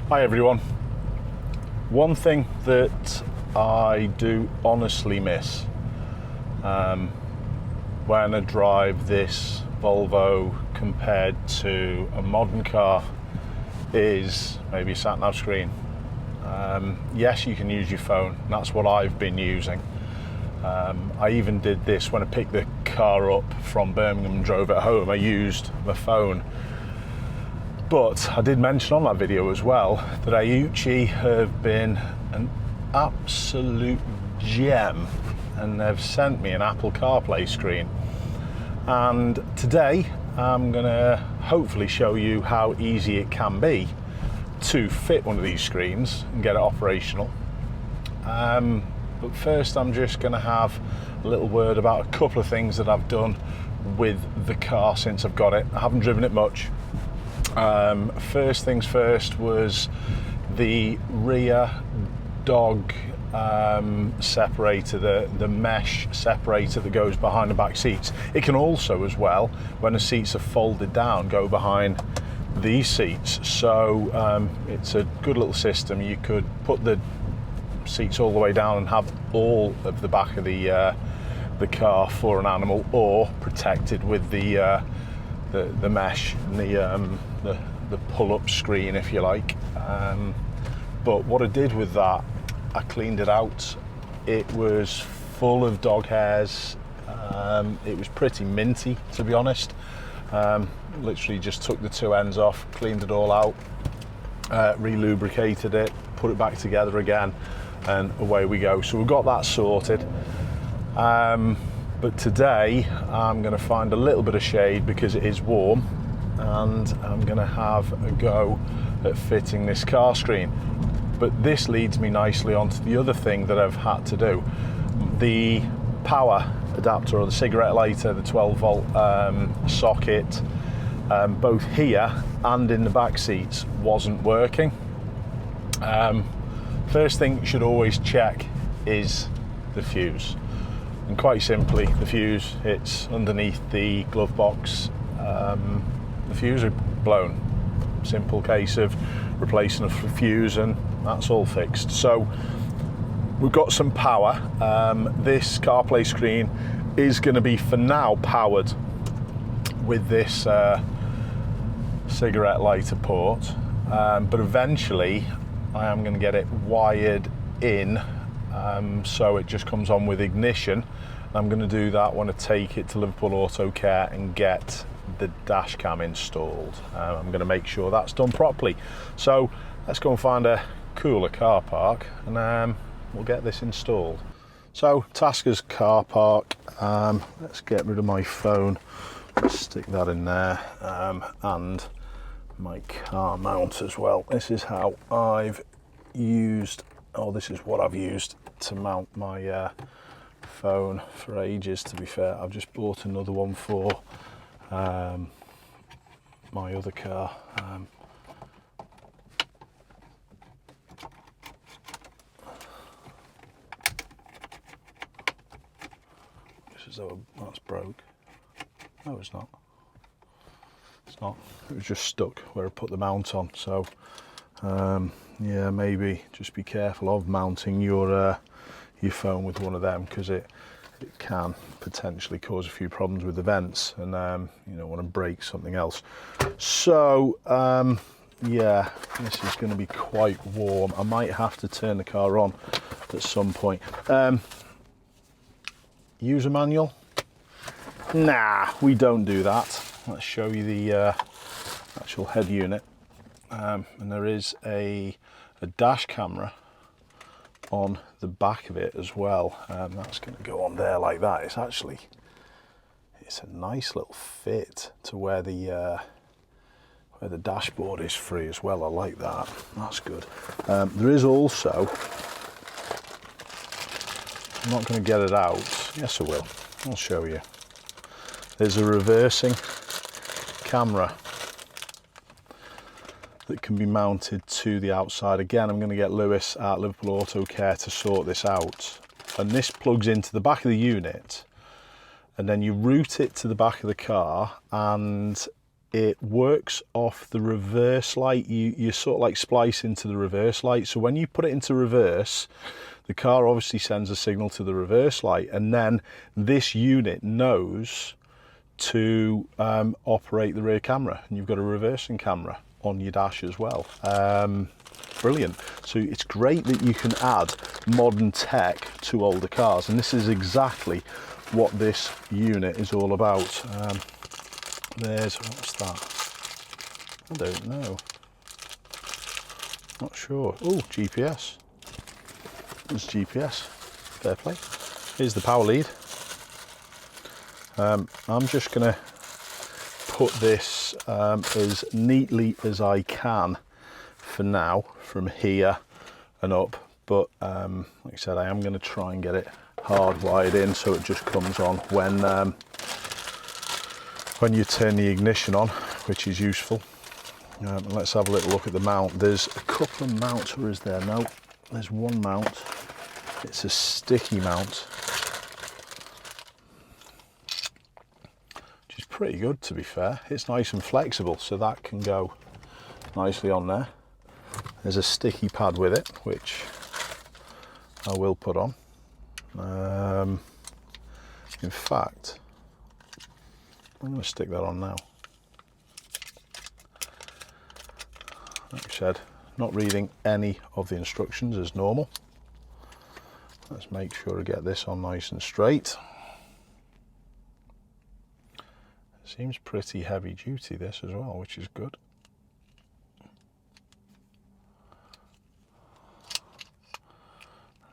Hi everyone. One thing that I do honestly miss when I drive this Volvo compared to a modern car is maybe a sat-nav screen. Yes, you can use your phone, and that's what I've been using. I even did this when I picked the car up from Birmingham and drove it home. I used my phone. But I did mention on that video as well that Aoocci have been an absolute gem, and they've sent me an Apple CarPlay screen. And today I'm gonna hopefully show you how easy it can be to fit one of these screens and get it operational. But first I'm just gonna have a little word about a couple of things that I've done with the car since I've got it. I haven't driven it much. First things first was the rear dog separator, the mesh separator that goes behind the back seats. It can also, as well, when the seats are folded down, go behind these seats. So it's a good little system. You could put the seats all the way down and have all of the back of the car for an animal, or protected with the mesh and the pull-up screen, if you like. But what I did with that, I cleaned it out. It was full of dog hairs. It was pretty minty, to be honest. Literally just took the two ends off, cleaned it all out, re-lubricated it, put it back together again, and away we go. So we've got that sorted. But today I'm going to find a little bit of shade because it is warm, and I'm going to have a go at fitting this car screen. But this leads me nicely onto the other thing that I've had to do. The power adapter, or the cigarette lighter, the 12-volt socket, both here and in the back seats, wasn't working. First thing you should always check is the fuse. And quite simply, the fuse, it's underneath the glove box. The fuse is blown. Simple case of replacing a fuse and that's all fixed. So we've got some power. This CarPlay screen is going to be, for now, powered with this cigarette lighter port. But eventually I am going to get it wired in, so it just comes on with ignition. I'm going to do that when I take it to Liverpool Auto Care and get the dash cam installed. I'm going to make sure that's done properly. So let's go and find a cooler car park, and we'll get this installed. So Tasker's car park. Let's get rid of my phone, stick that in there, and my car mount as well. This is how I've used, this is what I've used to mount my phone for ages, to be fair. I've just bought another one for my other car. Just as though that's broke. No, it's not. It's not. It was just stuck where I put the mount on. So yeah, maybe just be careful of mounting your phone with one of them, because it can potentially cause a few problems with the vents, and you don't want to break something else. So yeah, this is going to be quite warm. I might have to turn the car on at some point. User manual? Nah, we don't do that. Let's show you the actual head unit. And there is a dash camera on the back of it as well. That's going to go on there like that. It's a nice little fit to where the dashboard is free as well. I like that. That's good. There is also, I'm not going to get it out. Yes, I will. I'll show you. There's a reversing camera that can be mounted to the outside. Again, I'm going to get Lewis at Liverpool Auto Care to sort this out. And this plugs into the back of the unit, and then you route it to the back of the car, and it works off the reverse light. You sort of like splice into the reverse light. So when you put it into reverse, the car obviously sends a signal to the reverse light, and then this unit knows to operate the rear camera, and you've got a reversing camera on your dash as well. Brilliant. So it's great that you can add modern tech to older cars, and this is exactly what this unit is all about. What's that? I don't know. Not sure. Oh, GPS. There's GPS. Fair play. Here's the power lead. I'm just going to put this as neatly as I can for now from here and up, but like I said, I am going to try and get it hardwired in so it just comes on when you turn the ignition on, which is useful. Let's have a little look at the mount. There's a couple of mounts, or is there? No, there's one mount. It's a sticky mount, which is pretty good, to be fair. It's nice and flexible, so that can go nicely on there. There's a sticky pad with it, which I will put on. In fact, I'm going to stick that on now. Like I said, not reading any of the instructions as normal. Let's make sure to get this on nice and straight. It seems pretty heavy duty, this as well, which is good.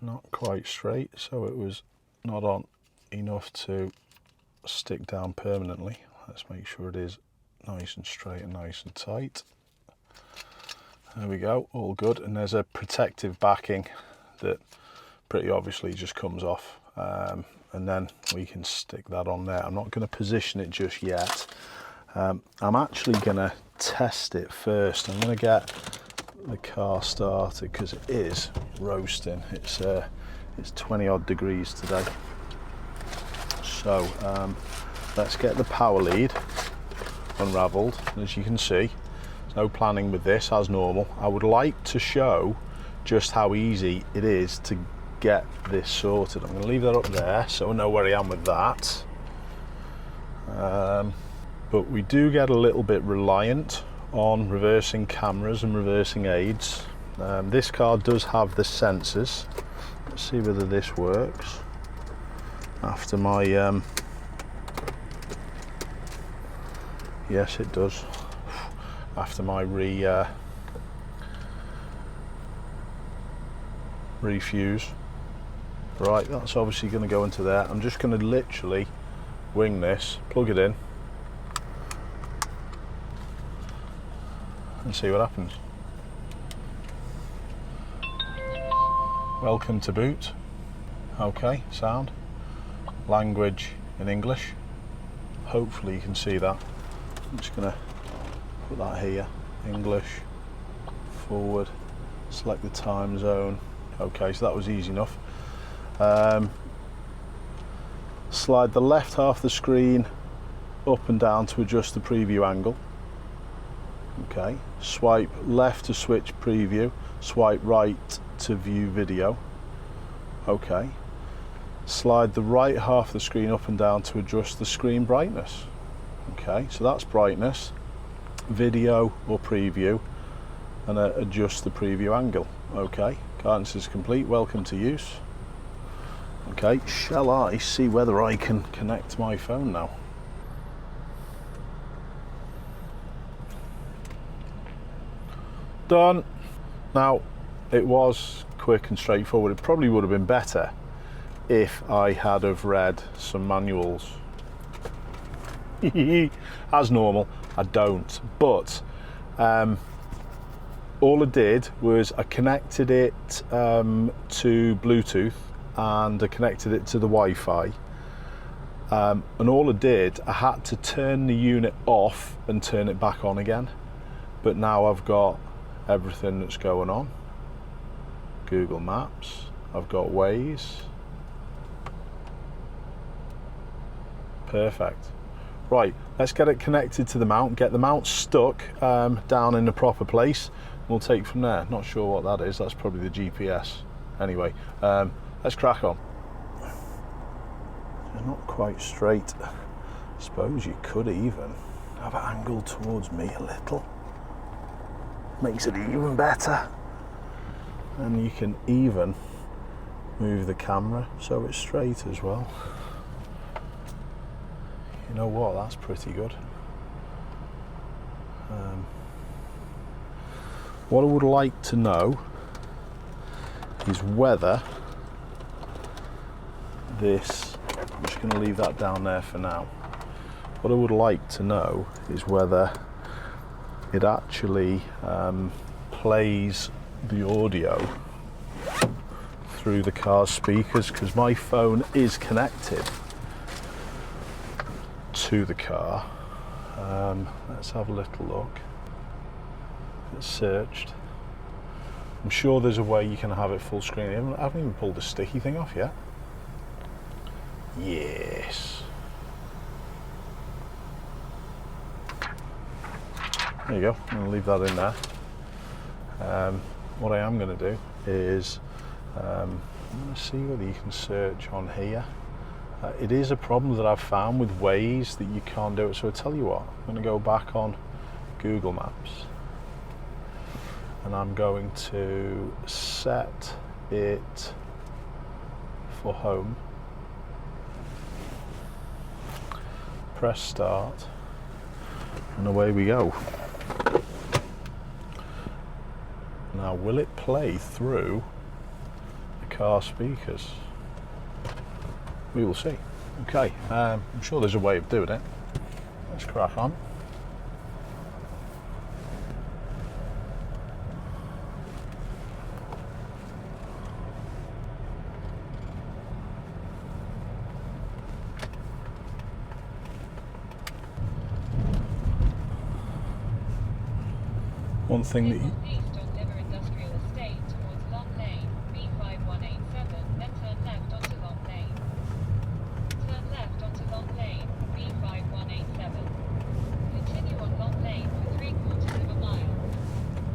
Not quite straight, so it was not on enough to stick down permanently. Let's make sure it is nice and straight and nice and tight. There we go, all good. And there's a protective backing that pretty obviously just comes off, and then we can stick that on there. I'm not going to position it just yet. I'm actually going to test it first. I'm going to get the car started because it is roasting. It's 20 odd degrees today. So let's get the power lead unraveled. As you can see, there's no planning with this as normal. I would like to show just how easy it is to get this sorted. I'm going to leave that up there so I know where I am with that. But we do get a little bit reliant on reversing cameras and reversing aids. This car does have the sensors. Let's see whether this works. After my yes, it does. After my refuse. Right, that's obviously going to go into there. I'm just going to literally wing this, plug it in, and see what happens. Welcome to boot. Okay, sound. Language in English. Hopefully you can see that. I'm just going to put that here. English, forward, select the time zone. Okay, so that was easy enough. Slide the left half of the screen up and down to adjust the preview angle. Okay, swipe left to switch preview, swipe right to view video. Okay, slide the right half of the screen up and down to adjust the screen brightness. Okay, so that's brightness, video or preview, and adjust the preview angle. Okay, guidance is complete, welcome to use. Okay, shall I see whether I can connect my phone now? Done. Now, it was quick and straightforward. It probably would have been better if I had have read some manuals. As normal, I don't. But all I did was I connected it to Bluetooth, and I connected it to the Wi-Fi. And all I did, I had to turn the unit off and turn it back on again. But now I've got everything that's going on. Google Maps, I've got Waze. Perfect. Right, let's get it connected to the mount, get the mount stuck down in the proper place. We'll take from there. Not sure what that is, that's probably the GPS. Anyway, let's crack on. It's not quite straight. I suppose you could even have it angled towards me a little. Makes it even better. And you can even move the camera so it's straight as well. You know what, that's pretty good. What I would like to know is whether this, I'm just going to leave that down there for now. What I would like to know is whether it actually plays the audio through the car's speakers, because my phone is connected to the car. Let's have a little look. It's searched. I'm sure there's a way you can have it full screen. I haven't even pulled the sticky thing off yet. Yes. There you go. I'm going to leave that in there. What I am going to do is I'm going to see whether you can search on here. It is a problem that I've found with Waze that you can't do it. So I tell you what, I'm going to go back on Google Maps and I'm going to set it for home. Press start and away we go. Now, will it play through the car speakers? We will see. Okay, I'm sure there's a way of doing it. Let's crack on. One thing that you...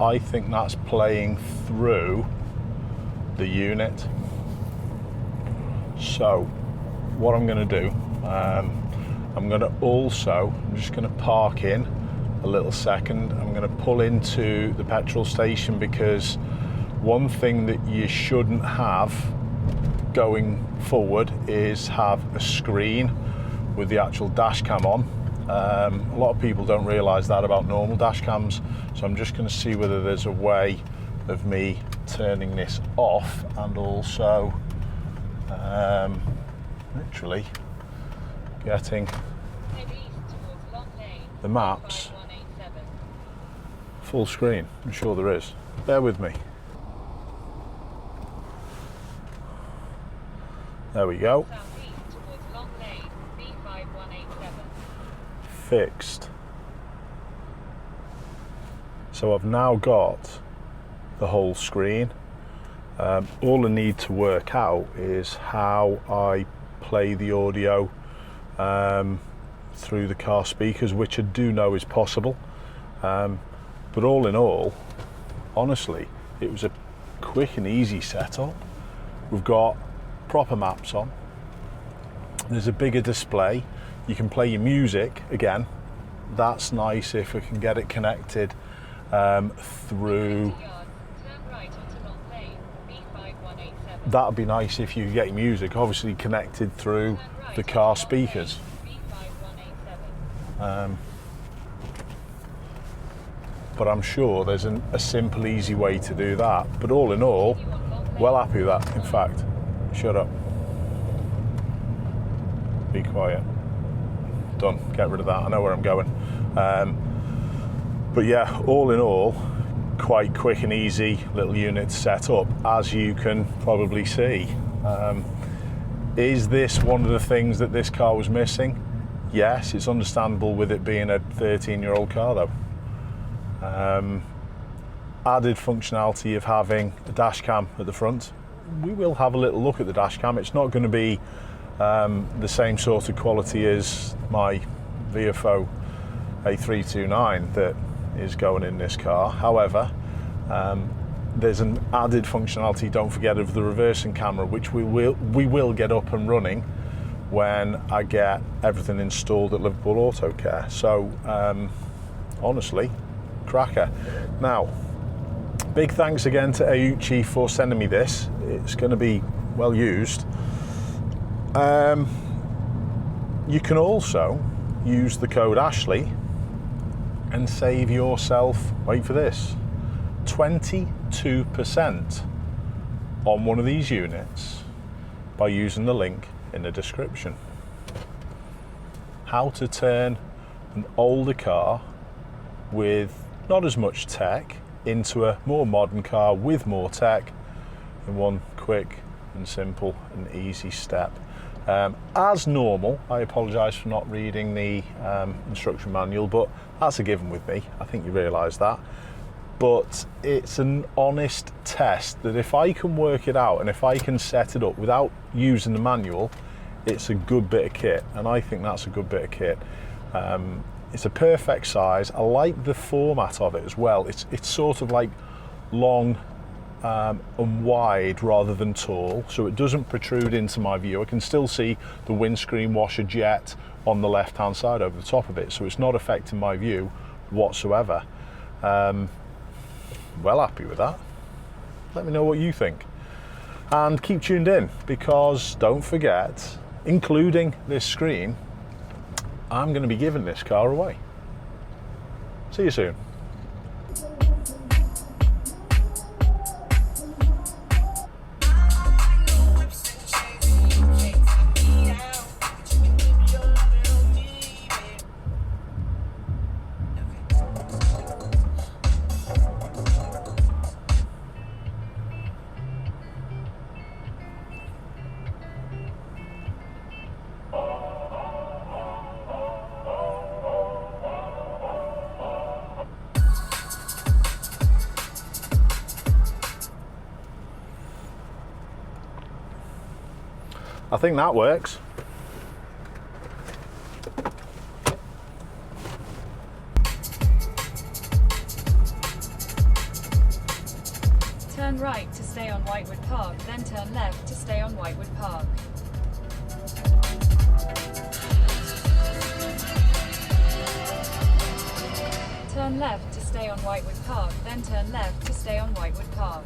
I think that's playing through the unit. So what I'm going to do, I'm just going to park in a little second. I'm going to pull into the petrol station, because one thing that you shouldn't have going forward is have a screen with the actual dash cam on. A lot of people don't realise that about normal dash cams, so I'm just going to see whether there's a way of me turning this off and also literally getting the maps full screen. I'm sure there is. Bear with me. There we go. Fixed. So I've now got the whole screen. All I need to work out is how I play the audio through the car speakers, which I do know is possible. But all in all, honestly, it was a quick and easy setup. We've got proper maps on. There's a bigger display. You can play your music again. That's nice if we can get it connected through. That would be nice if you get your music obviously connected through the car speakers. But I'm sure there's a simple, easy way to do that. But all in all, well happy with that. In fact, shut up. Be quiet. Done. Get rid of that. I know where I'm going. But yeah, all in all, quite quick and easy little unit to set up, as you can probably see. Is this one of the things that this car was missing? Yes, it's understandable with it being a 13-year-old car though. Added functionality of having a dash cam at the front. We will have a little look at the dash cam. It's not going to be the same sort of quality as my VFO A329 that is going in this car. However, there's an added functionality, don't forget, of the reversing camera, which we will get up and running when I get everything installed at Liverpool Auto Care. So honestly, cracker. Now, big thanks again to Aoocci for sending me this. It's going to be well used. You can also use the code Ashley and save yourself, wait for this, 22% on one of these units by using the link in the description. How to turn an older car with not as much tech into a more modern car with more tech in one quick and simple and easy step. As normal, I apologise for not reading the instruction manual, but that's a given with me. I think you realise that. But it's an honest test that if I can work it out and if I can set it up without using the manual, it's a good bit of kit, and I think that's a good bit of kit. It's a perfect size. I like the format of it as well. It's sort of like long and wide rather than tall, so it doesn't protrude into my view. I can still see the windscreen washer jet on the left hand side over the top of it, so it's not affecting my view whatsoever. Well happy with that. Let me know what you think, and keep tuned in, because don't forget, including this screen, I'm going to be giving this car away. See you soon. I think that works. Turn right to stay on Whitewood Park, then turn left to stay on Whitewood Park. Turn left to stay on Whitewood Park, then turn left to stay on Whitewood Park.